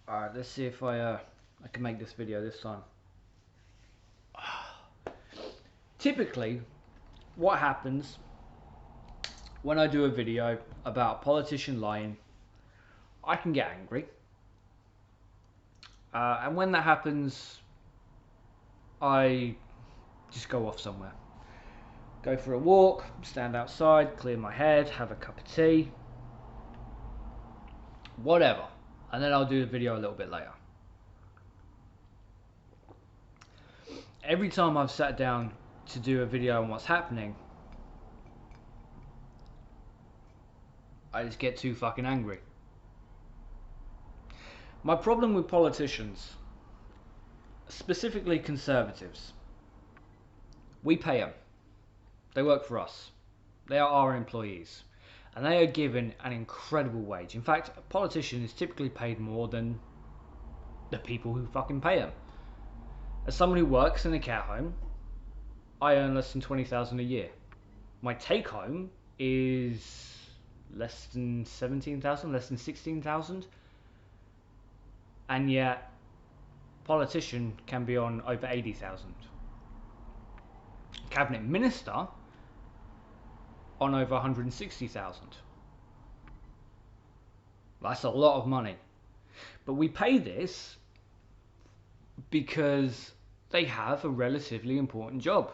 Alright, let's see if I can make this video this time. Typically, what happens when I do a video about a politician lying, I can get angry. And when that happens, I just go off somewhere. Go for a walk, stand outside, clear my head, have a cup of tea, whatever. And then I'll do the video a little bit later. Every time I've sat down to do a video on what's happening, I just get too fucking angry. My problem with politicians, specifically conservatives, we pay them. They work for us. They are our employees. And they are given an incredible wage. In fact, a politician is typically paid more than the people who fucking pay them. As someone who works in a care home, I earn less than 20,000 a year. My take home is less than 17,000, less than 16,000. And yet, politician can be on over 80,000. Cabinet minister on over 160,000. That's a lot of money. But we pay this because they have a relatively important job.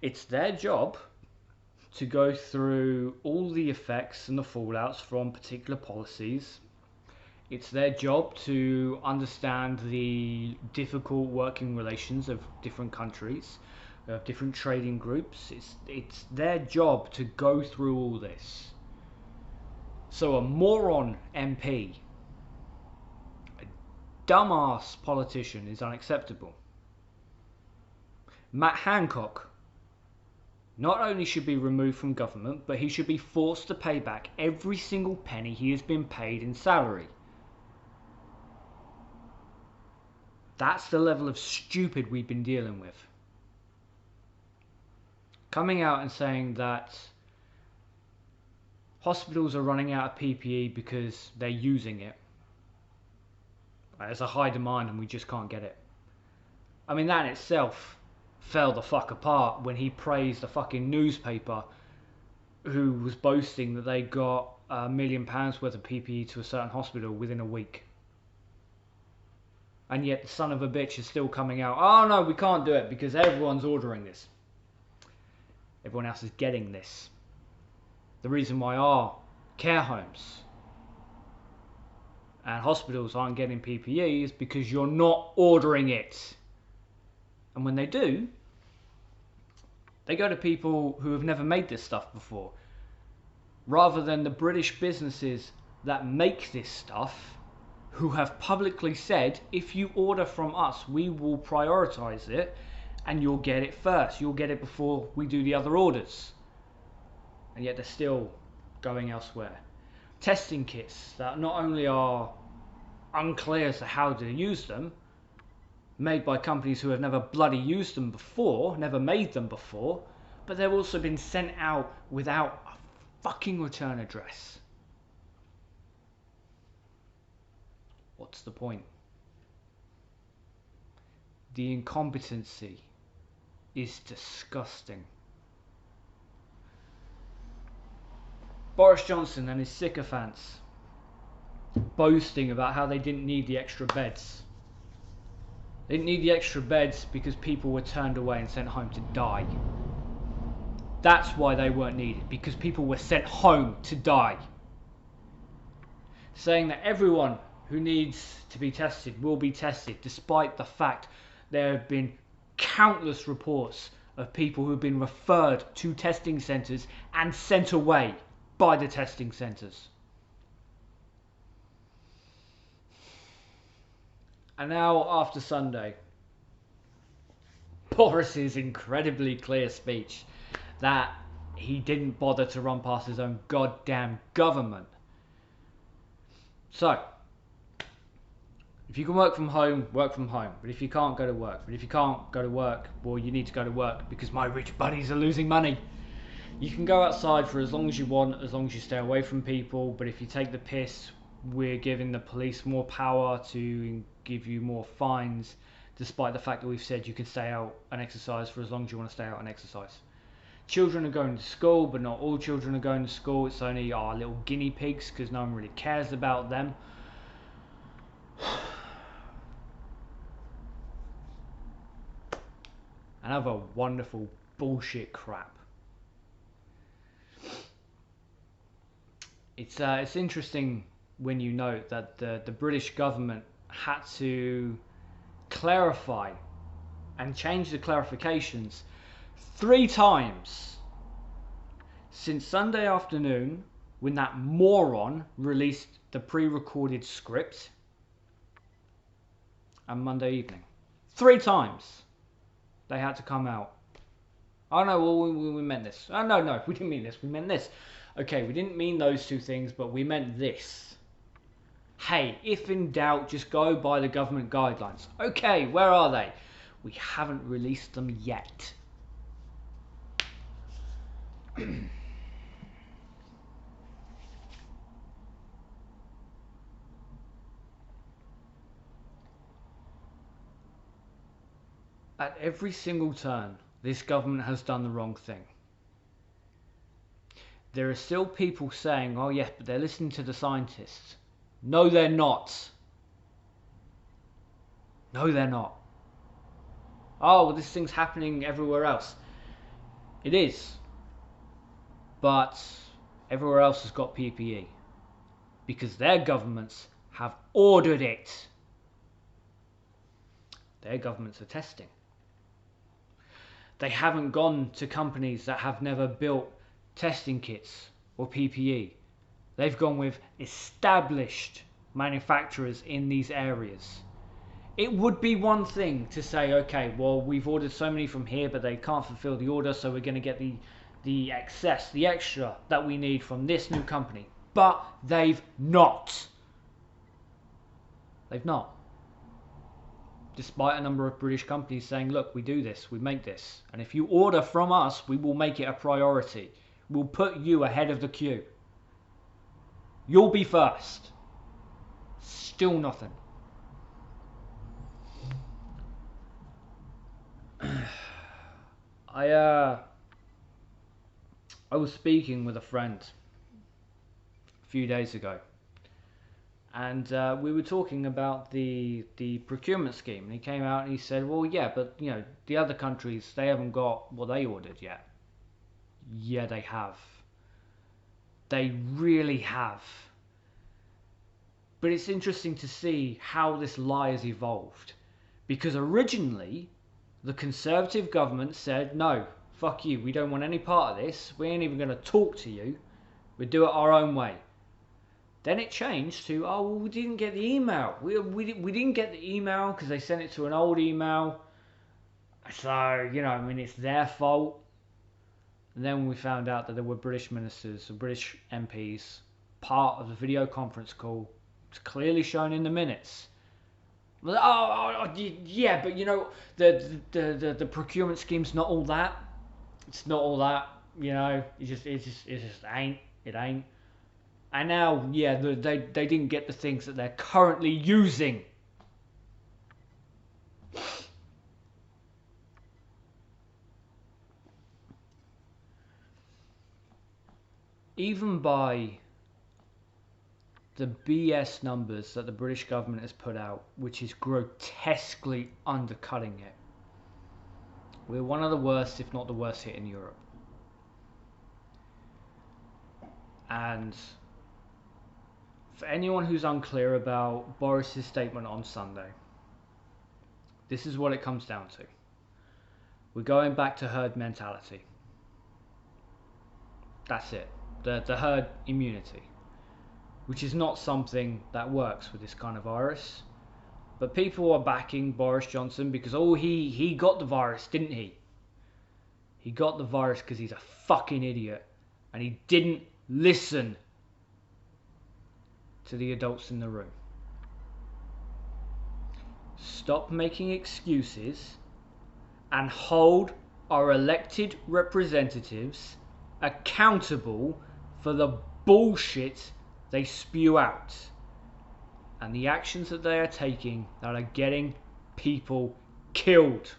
It's their job to go through all the effects and the fallouts from particular policies. It's their job to understand the difficult working relations of different countries, of different trading groups. It's their job to go through all this. So a moron MP, a dumbass politician is unacceptable. Matt Hancock not only should be removed from government, but he should be forced to pay back every single penny he has been paid in salary. That's the level of stupid we've been dealing with. Coming out and saying that hospitals are running out of PPE because they're using it. There's a high demand and we just can't get it. I mean, that in itself fell the fuck apart when he praised a fucking newspaper who was boasting that they got £1 million worth of PPE to a certain hospital within a week. And yet the son of a bitch is still coming out, oh no, we can't do it because everyone's ordering this. Everyone else is getting this. The reason why our care homes and hospitals aren't getting PPE is because you're not ordering it. And when they do, they go to people who have never made this stuff before. Rather than the British businesses that make this stuff, who have publicly said, if you order from us, we will prioritize it and you'll get it first. You'll get it before we do the other orders. And yet they're still going elsewhere. Testing kits that not only are unclear as to how to use them, made by companies who have never bloody used them before, never made them before, but they've also been sent out without a fucking return address. What's the point? The incompetency is disgusting. Boris Johnson and his sycophants boasting about how they didn't need the extra beds. They didn't need the extra beds because people were turned away and sent home to die. That's why they weren't needed, because people were sent home to die. Saying that everyone who needs to be tested will be tested, despite the fact there have been countless reports of people who have been referred to testing centres and sent away by the testing centres. And now, after Sunday, Boris's incredibly clear speech that he didn't bother to run past his own goddamn government. So, if you can work from home, work from home. But if you can't, go to work. But if you can't go to work, well, you need to go to work because my rich buddies are losing money. You can go outside for as long as you want, as long as you stay away from people. But if you take the piss, we're giving the police more power to give you more fines, despite the fact that we've said you can stay out and exercise for as long as you want to stay out and exercise. Children are going to school, but not all children are going to school. It's only our little guinea pigs, because no one really cares about them. And other wonderful bullshit crap. It's interesting when you note that the British government had to clarify and change the clarifications 3 times since Sunday afternoon, when that moron released the pre-recorded script, and Monday evening. 3 times they had to come out. Oh no, well, we meant this. Oh no, we didn't mean this, we meant this. Okay, we didn't mean those 2 things, but we meant this. Hey, if in doubt, just go by the government guidelines. Okay, where are they? We haven't released them yet. At every single turn, this government has done the wrong thing. There are still people saying, oh yes, but they're listening to the scientists. No, they're not. No, they're not. Oh, well, this thing's happening everywhere else. It is. But everywhere else has got PPE. Because their governments have ordered it. Their governments are testing. They haven't gone to companies that have never built testing kits or PPE. They've gone with established manufacturers in these areas. It would be one thing to say, okay, well, we've ordered so many from here, but they can't fulfill the order, so we're going to get the excess, the extra that we need from this new company. But they've not. They've not. Despite a number of British companies saying, look, we do this, we make this, and if you order from us, we will make it a priority. We'll put you ahead of the queue. You'll be first. Still nothing. I was speaking with a friend a few days ago, and we were talking about the procurement scheme, and he came out and he said, well, yeah, but you know, the other countries, they haven't got what they ordered yet. Yeah, they have. They really have. But it's interesting to see how this lie has evolved, because originally the Conservative government said, no, fuck you, we don't want any part of this, we ain't even going to talk to you, we do it our own way. Then it changed to, oh, well, we didn't get the email. We didn't get the email because they sent it to an old email. So, you know, I mean, it's their fault. And then we found out that there were British ministers, or British MPs, part of the video conference call. It's clearly shown in the minutes. Yeah, but you know, the procurement scheme's not all that. It's not all that. You know, it just ain't. It ain't. And now, yeah, they didn't get the things that they're currently using. Even by the BS numbers that the British government has put out, which is grotesquely undercutting it, we're one of the worst, if not the worst hit in Europe. And for anyone who's unclear about Boris's statement on Sunday, this is what it comes down to. We're going back to herd mentality. That's it. The herd immunity, which is not something that works with this kind of virus. But people are backing Boris Johnson because, oh, he got the virus, didn't he? He got the virus because he's a fucking idiot and he didn't listen to the adults in the room. Stop making excuses and hold our elected representatives accountable for the bullshit they spew out. and the actions that they are taking that are getting people killed.